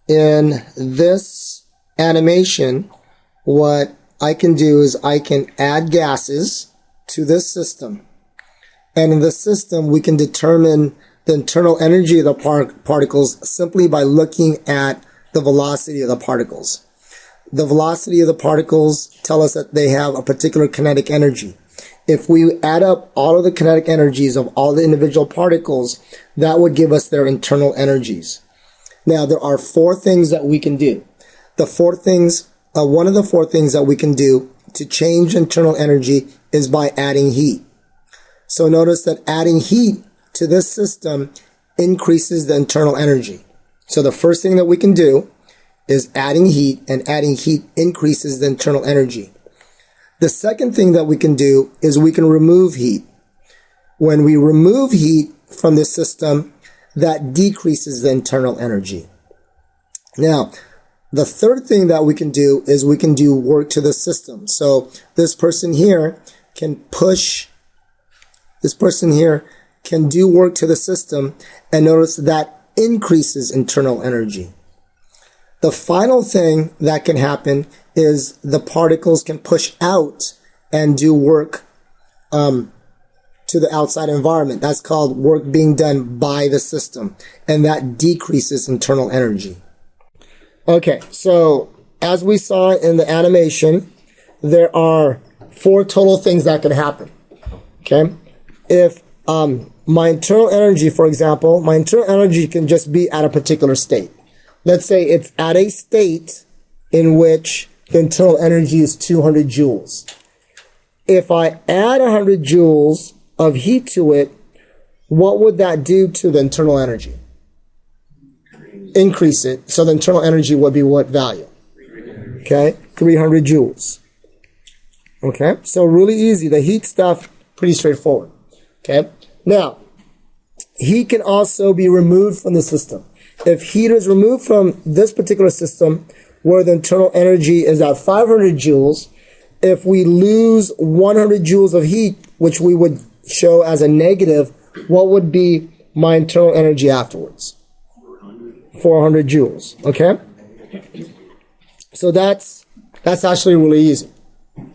in this animation, what I can do is I can add gases to this system. And in this system, we can determine the internal energy of the particles simply by looking at the velocity of the particles. The velocity of the particles tell us that they have a particular kinetic energy. If we add up all of the kinetic energies of all the individual particles, that would give us their internal energies. Now, there are four things that we can do. One of the four things that we can do to change internal energy is by adding heat. So notice that adding heat to this system increases the internal energy. So the first thing that we can do is adding heat, and adding heat increases the internal energy. The second thing that we can do is we can remove heat. When we remove heat from the system, that decreases the internal energy. Now, the third thing that we can do is we can do work to the system. So this person here can do work to the system, and notice that increases internal energy. The final thing that can happen is the particles can push out and do work to the outside environment. That's called work being done by the system, and that decreases internal energy. Okay, so as we saw in the animation, there are four total things that can happen. Okay, if my internal energy, for example, my internal energy can just be at a particular state. Let's say it's at a state in which the internal energy is 200 joules. If I add 100 joules of heat to it, what would that do to the internal energy? Increase it. So the internal energy would be what value? Okay, 300 joules. Okay, so really easy. The heat stuff, pretty straightforward. Okay, now, heat can also be removed from the system. If heat is removed from this particular system, where the internal energy is at 500 joules, if we lose 100 joules of heat, which we would show as a negative, what would be my internal energy afterwards? 400 joules, okay? So that's actually really easy,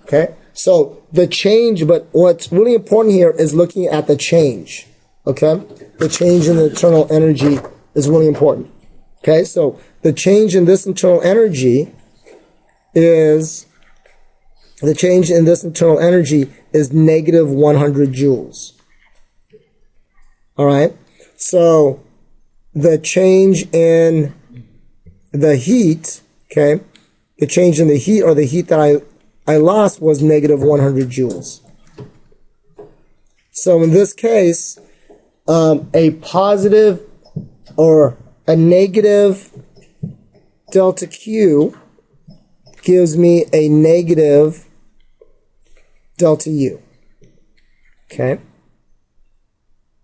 okay? So the change, but what's really important here is looking at the change, okay? The change in the internal energy is really important, okay? So the change in this internal energy is negative 100 joules. All right? So the change in the heat, okay? The change in the heat, or the heat that I lost, was negative 100 joules. So in this case, a positive or a negative delta Q gives me a negative delta U. Okay?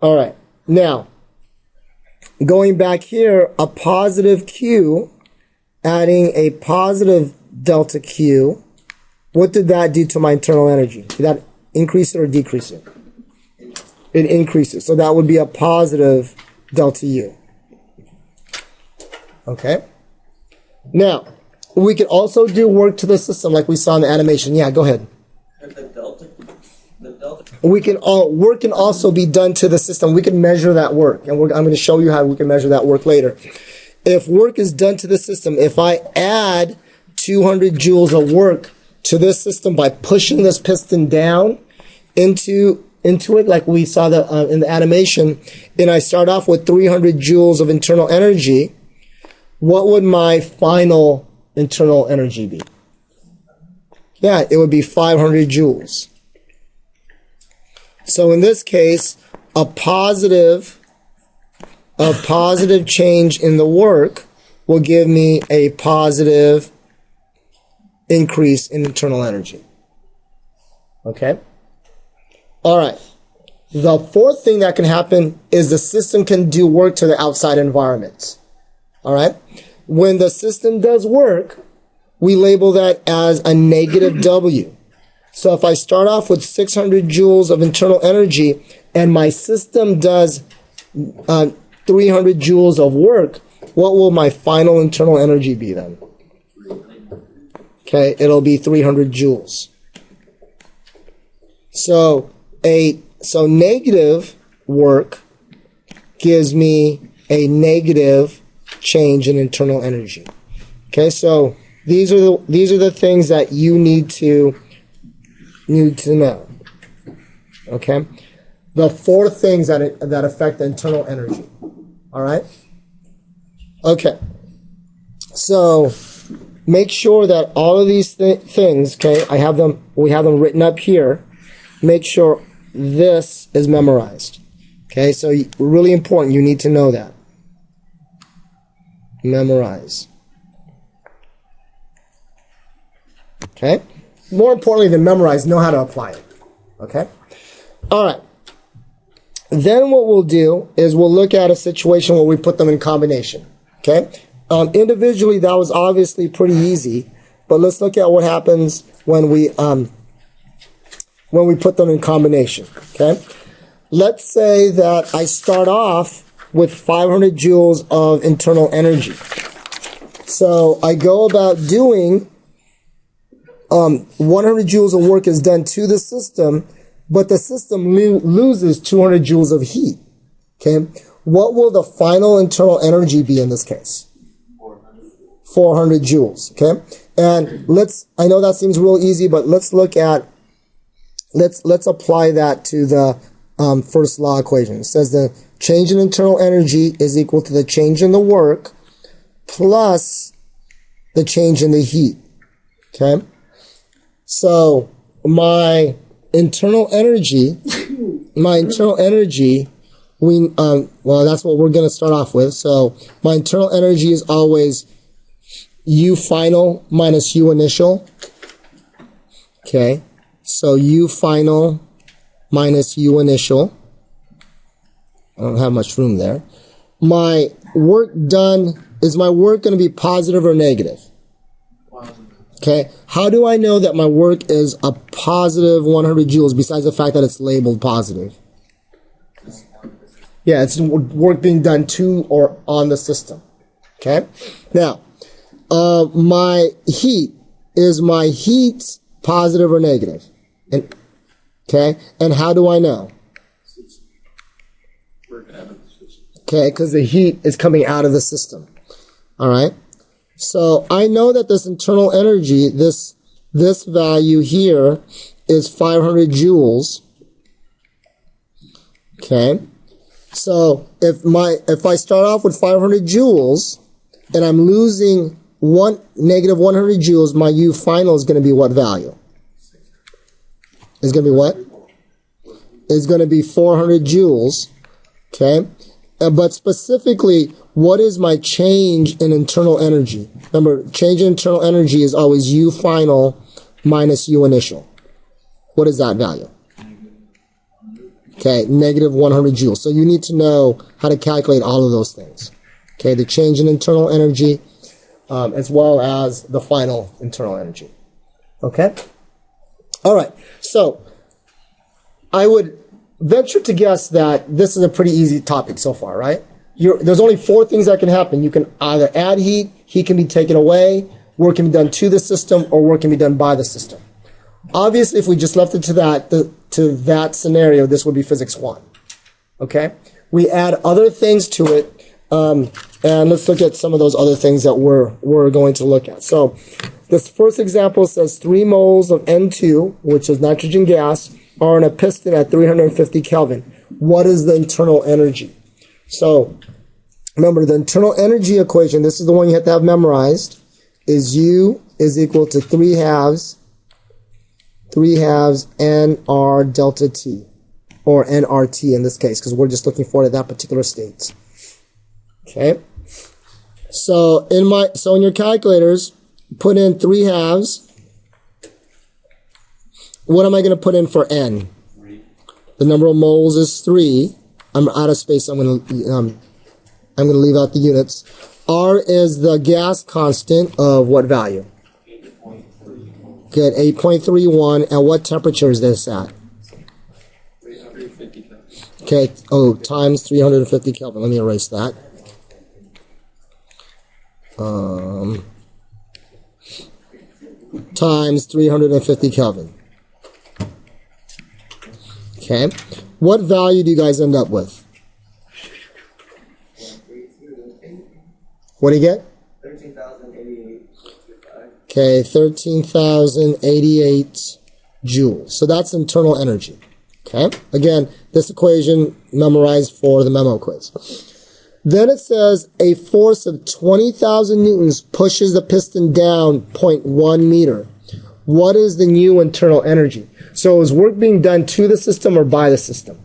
All right. Now, going back here, a positive Q, adding a positive delta Q, what did that do to my internal energy? Did that increase it or decrease it? It increases. So that would be a positive delta U. Okay? Now, we can also do work to the system like we saw in the animation. Yeah, go ahead. Work can also be done to the system. We can measure that work, and I'm going to show you how we can measure that work later. If work is done to the system, if I add 200 joules of work to this system by pushing this piston down into it, like we saw in the animation, and I start off with 300 joules of internal energy, what would my final internal energy be? Yeah, it would be 500 joules. So in this case, a positive change in the work will give me a positive increase in internal energy. Okay? All right. The fourth thing that can happen is the system can do work to the outside environment. All right? When the system does work, we label that as a negative W. So if I start off with 600 joules of internal energy and my system does 300 joules of work, what will my final internal energy be then? Okay, it'll be 300 joules. So negative work gives me a negative change in internal energy. Okay, so these are the things that you need to know. Okay, the 4 things that affect the internal energy. All right. Okay, so make sure that all of these things. Okay, we have them written up here. Make sure this is memorized. Okay, so really important. You need to know that. Memorize. Okay? More importantly than memorize, know how to apply it. Okay? All right. Then what we'll do is we'll look at a situation where we put them in combination. Okay? Individually, that was obviously pretty easy, but let's look at what happens when we put them in combination. Okay? Let's say that I start off with 500 joules of internal energy. So I go about doing 100 joules of work is done to the system, but the system loses 200 joules of heat. Okay, what will the final internal energy be in this case? 400 joules. Okay, and I know that seems real easy, but let's apply that to the first law equation. It says the change in internal energy is equal to the change in the work plus the change in the heat. Okay? So my internal energy, that's what we're going to start off with. So my internal energy is always U final minus U initial. Okay? So U final minus U initial. I don't have much room there. My work done, is my work going to be positive or negative? Okay. How do I know that my work is a positive 100 joules besides the fact that it's labeled positive? Yeah, it's work being done to or on the system. Okay. Now, my heat, is my heat positive or negative? Okay. And how do I know? Okay, because the heat is coming out of the system. All right. So I know that this internal energy, this value here is 500 joules. Okay. So if I start off with 500 joules and I'm losing negative 100 joules, my U final is going to be what value? It's going to be what? It's going to be 400 joules. Okay. But specifically, what is my change in internal energy? Remember, change in internal energy is always U final minus U initial. What is that value? Okay, negative 100 joules. So you need to know how to calculate all of those things. Okay, the change in internal energy as well as the final internal energy. Okay? All right, so I would venture to guess that this is a pretty easy topic so far, right? There's only 4 things that can happen. You can either add heat can be taken away, work can be done to the system, or work can be done by the system. Obviously, if we just left it to that scenario, this would be physics 1. Okay? We add other things to it, and let's look at some of those other things that we're going to look at. So this first example says 3 moles of N2, which is nitrogen gas, are in a piston at 350 Kelvin. What is the internal energy? So remember, the internal energy equation, this is the one you have to have memorized, is U is equal to 3 halves NR delta T, or NRT in this case, because we're just looking for it at that particular state. Okay. So in your calculators, put in 3 halves. What am I going to put in for N? 3. The number of moles is 3. I'm out of space. I'm going to leave out the units. R is the gas constant of what value? 8.31. Good, 8.31. And what temperature is this at? 350 Kelvin. Okay. Oh, times 350 Kelvin. Let me erase that. times 350 Kelvin. Okay. What value do you guys end up with? What do you get? 13,088. Okay, 13,088 joules. So that's internal energy. Okay. Again, this equation memorized for the memo quiz. Then it says a force of 20,000 newtons pushes the piston down 0.1 meter. What is the new internal energy? So is work being done to the system or by the system?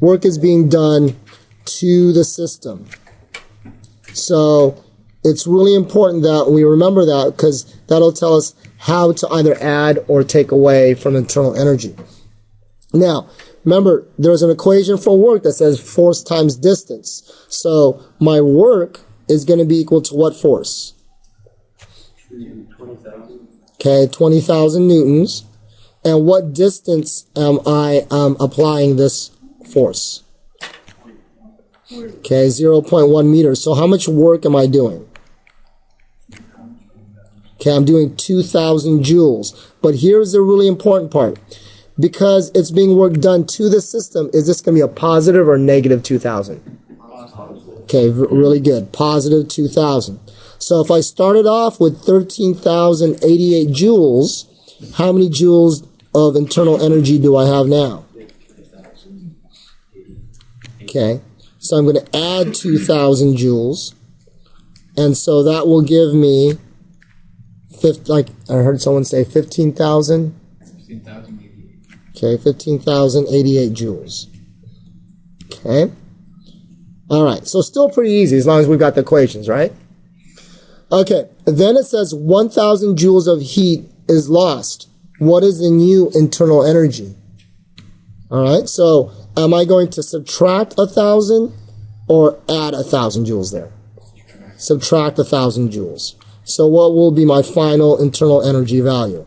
Work is being done to the system. So it's really important that we remember that, because that'll tell us how to either add or take away from internal energy. Now, remember, there's an equation for work that says force times distance. So my work is going to be equal to what force? 20,000. Okay, 20,000 newtons. And what distance am I applying this force? Okay, 0.1 meters. So how much work am I doing? Okay, I'm doing 2,000 joules. But here's the really important part. Because it's being work done to the system, is this going to be a positive or negative 2,000? Okay, really good. Positive 2,000. So if I started off with 13,088 joules, how many joules of internal energy do I have now? Okay, so I'm going to add 2,000 joules. And so that will give me, like I heard someone say 15,000? 15,088. Okay, 15,088 joules. Okay. All right, so still pretty easy as long as we've got the equations, right? Okay, then it says 1,000 joules of heat is lost. What is the new internal energy? All right, so am I going to subtract 1,000 or add 1,000 joules there? Subtract 1,000 joules. So what will be my final internal energy value?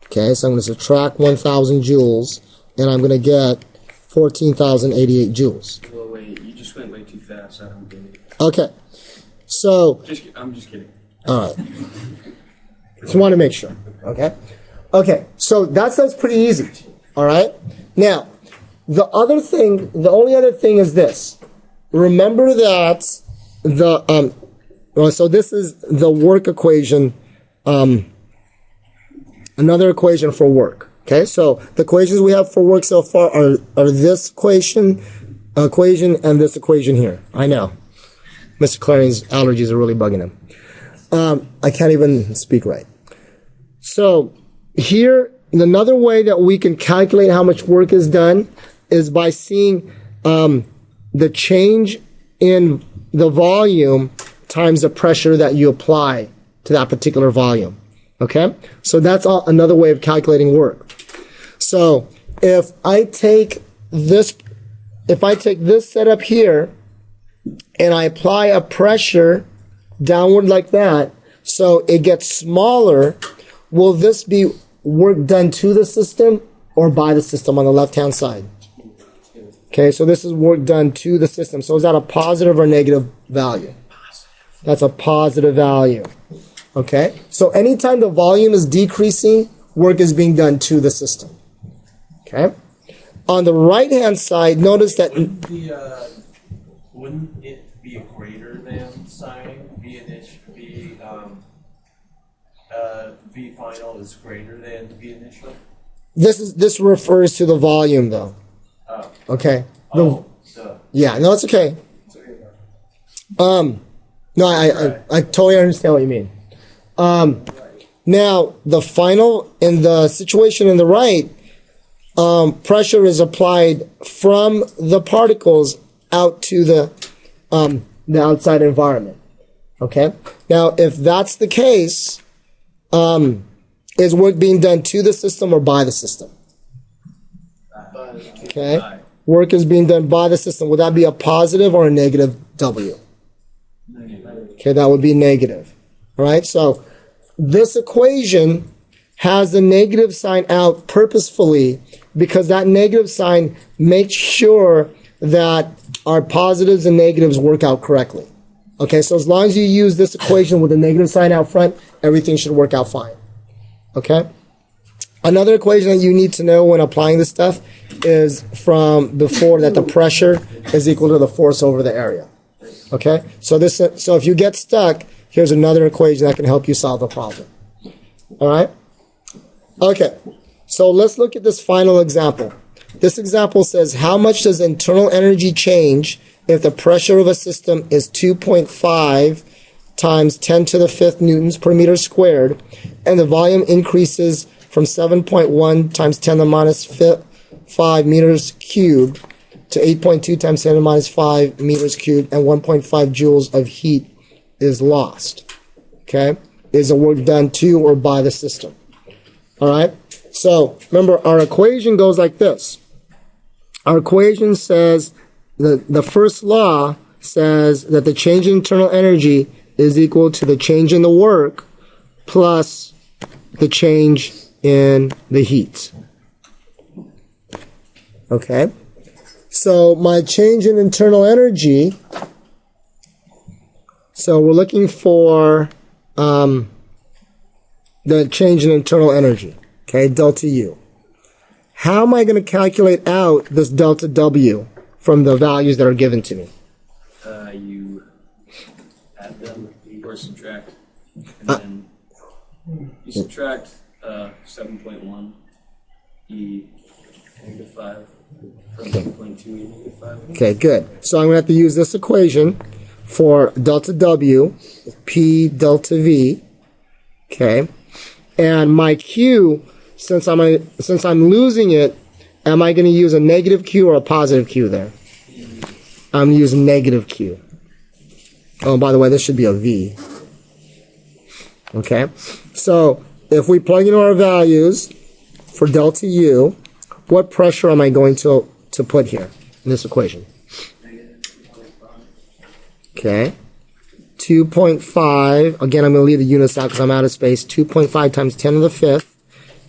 Okay, so I'm going to subtract 1,000 joules, and I'm going to get 14,088 joules. Well, wait, you just went way too fast. I don't get it. Okay, so... I'm just kidding. All right. Just want to make sure, okay? Okay, so that sounds pretty easy, all right? Now, the only other thing is this. Remember that so this is the work equation, another equation for work. Okay, so the equations we have for work so far are this equation and this equation here. I know. Mr. Clarion's allergies are really bugging him. I can't even speak right. So here, another way that we can calculate how much work is done is by seeing the change in the volume times the pressure that you apply to that particular volume. Okay? So that's another way of calculating work. So if I take this setup here and I apply a pressure downward like that, so it gets smaller, will this be work done to the system or by the system on the left-hand side? Okay, so this is work done to the system. So is that a positive or negative value? That's a positive value. Okay, so anytime the volume is decreasing, work is being done to the system. Okay, on the right-hand side, notice that... Wouldn't it be a greater than sign? V final is greater than V initial? This refers to the volume, though. Oh. Okay. Yeah, no, it's okay. No, I totally understand what you mean. Now, the final, in the situation in the right, pressure is applied from the particles out to the outside environment. Okay? Now, if that's the case, is work being done to the system or by the system? Okay? Work is being done by the system. Would that be a positive or a negative W? Okay, that would be negative. All right, so this equation has the negative sign out purposefully because that negative sign makes sure that our positives and negatives work out correctly. Okay, so as long as you use this equation with a negative sign out front, everything should work out fine. Okay? Another equation that you need to know when applying this stuff is from before, that the pressure is equal to the force over the area. Okay? So if you get stuck, here's another equation that can help you solve the problem. All right? Okay. So let's look at this final example. This example says, how much does internal energy change if the pressure of a system is 2.5 times 10 to the 5th newtons per meter squared, and the volume increases from 7.1 times 10 to the minus 5 meters cubed to 8.2 times 10 to the minus 5 meters cubed, and 1.5 joules of heat is lost. Okay? Is the work done to or by the system? All right? So, remember, our equation goes like this. Our equation says, the first law says that the change in internal energy is equal to the change in the work plus the change in the heat. Okay? So, my change in internal energy, so we're looking for the change in internal energy. Okay, delta U. How am I going to calculate out this delta W from the values that are given to me? You add them or subtract, and then you subtract 7.1 e negative 5 from 7.2 e negative 5. Okay, good. So I'm going to have to use this equation for delta W, P delta V. Okay, and my Q, since I'm losing it, am I going to use a negative Q or a positive Q there? I'm using negative Q. Oh, by the way, this should be a V. Okay, so if we plug in our values for delta U, what pressure am I going to put here in this equation? Okay, 2.5. Again, I'm going to leave the units out because I'm out of space. 2.5 times 10 to the 5th.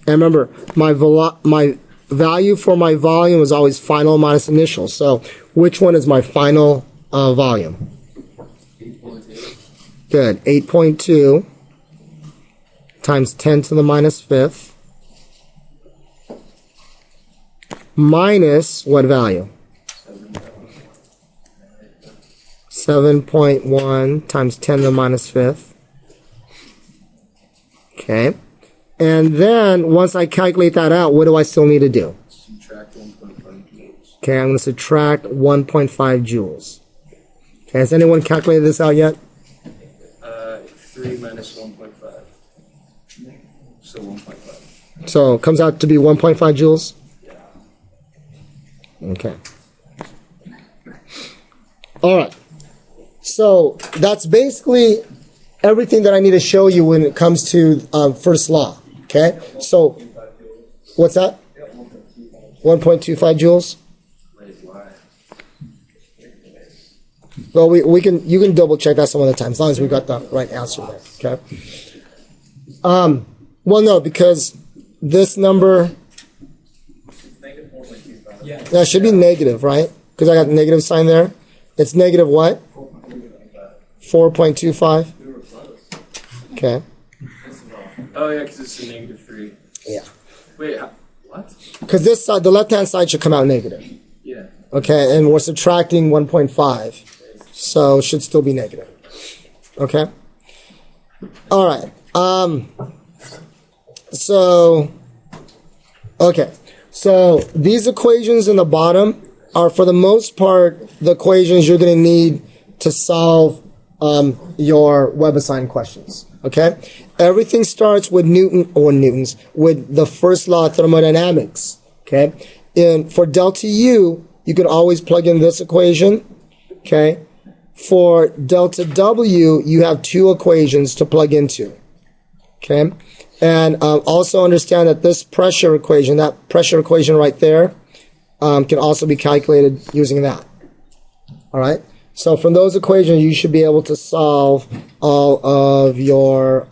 And remember, my value for my volume is always final minus initial. So which one is my final volume? 8.8. Good. 8.2 times 10 to the minus 5th minus what value? 7.1 times 10 to the minus 5th. Okay. And then, once I calculate that out, what do I still need to do? Subtract 1.5 joules. Okay, I'm going to subtract 1.5 joules. Okay, has anyone calculated this out yet? 3 minus 1.5. So 1.5. So, it comes out to be 1.5 joules? Okay. All right. So, that's basically everything that I need to show you when it comes to first law. Okay, so what's that? 1.25 joules. Well, you can double check that some other time as long as we got the right answer there. Okay. Well, no, because this number that should be negative, right? Because I got the negative sign there. It's negative what? 4.25. Okay. Oh yeah, because it's a negative 3. Yeah. Wait, what? Because this side, the left-hand side should come out negative. Yeah. Okay, and we're subtracting 1.5, so it should still be negative. Okay. All right. So these equations in the bottom are, for the most part, the equations you're going to need to solve your WebAssign questions. Okay. Everything starts with with the first law of thermodynamics. Okay. And for delta U, you can always plug in this equation. Okay. For delta W, you have 2 equations to plug into. Okay. And also understand that this pressure equation, that pressure equation right there, can also be calculated using that. All right. So from those equations, you should be able to solve all of your